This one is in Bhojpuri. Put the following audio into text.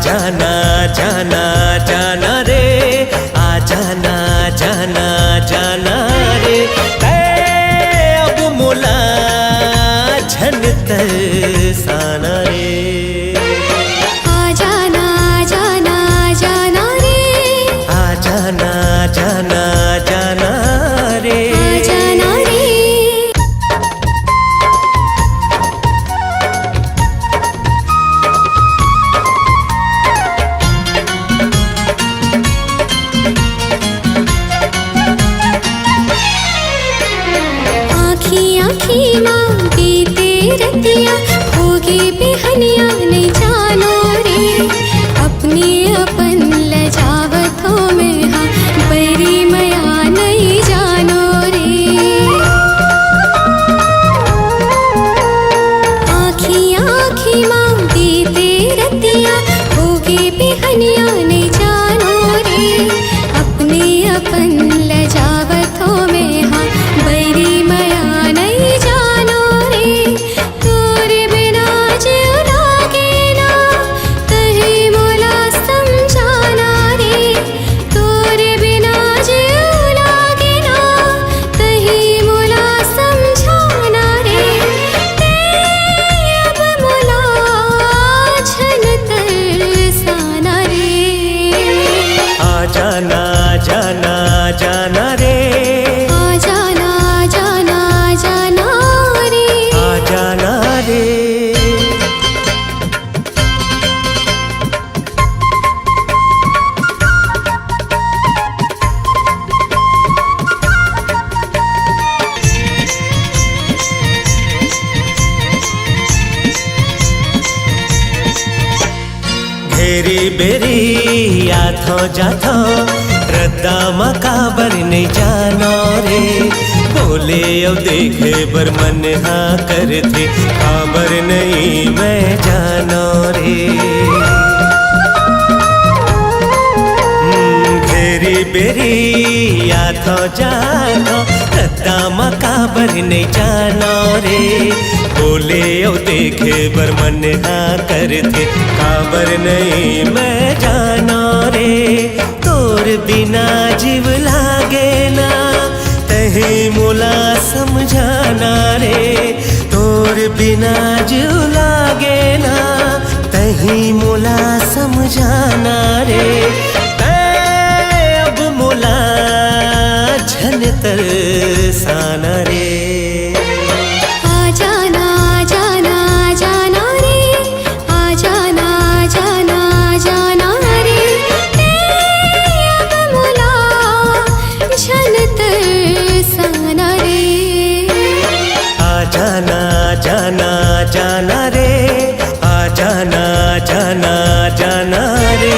जाना जाना जाना रे, आ जाना जाना जाना रे, अब मोला झन तरसाना रे। आ जाना जाना जाना रे, आ जाना जाना जाना रे, आ जाना रे। आँखी माँ बीते रतिया होगी बिहनिया नहीं जानो रे, अपनी अपन लजावतों में हाँ बैरी मया नहीं जानो रे। आँखी माँ बीते रतिया होगी बिहनिया नहीं जानो रे, अपनी अपन लजावतों में हाँ बैरी मया नहीं जानो रे। तोरे बिना जीव लागे ना कहीं मोला समझाना रे, तोरे बिना जीव लागे ना कहीं मोला समझाना रे। अब मोला झन तरसाना रे। आ जाना जाना जाना रे, आ जाना जाना जाना रे, आ जाना रे। घेरी बेरी आथो जाथो रद्दा मकाबर नहीं जानो रे, बोले अब देखे बर मन हाँ कर थे खबर नहीं मैं जानो रे। घेरी बेरी आथो जाथो रद्दा मकाबर नहीं जानो रे, बोले ओ देखे बर मन हाँ कर थे खबर नहीं मैं जानो रे। तोर बिना जीव लागे ना कहीं मोला समझाना रे, तोर बिना जीव लागे ना कहीं मोला समझाना रे। अब मोला झन तरसाना रे। आ जाना जाना जाना रे, आ जाना जाना जाना रे। अब मोला झन तरसाना रे। आ जाना जाना जाना रे, आ जाना जाना जाना रे,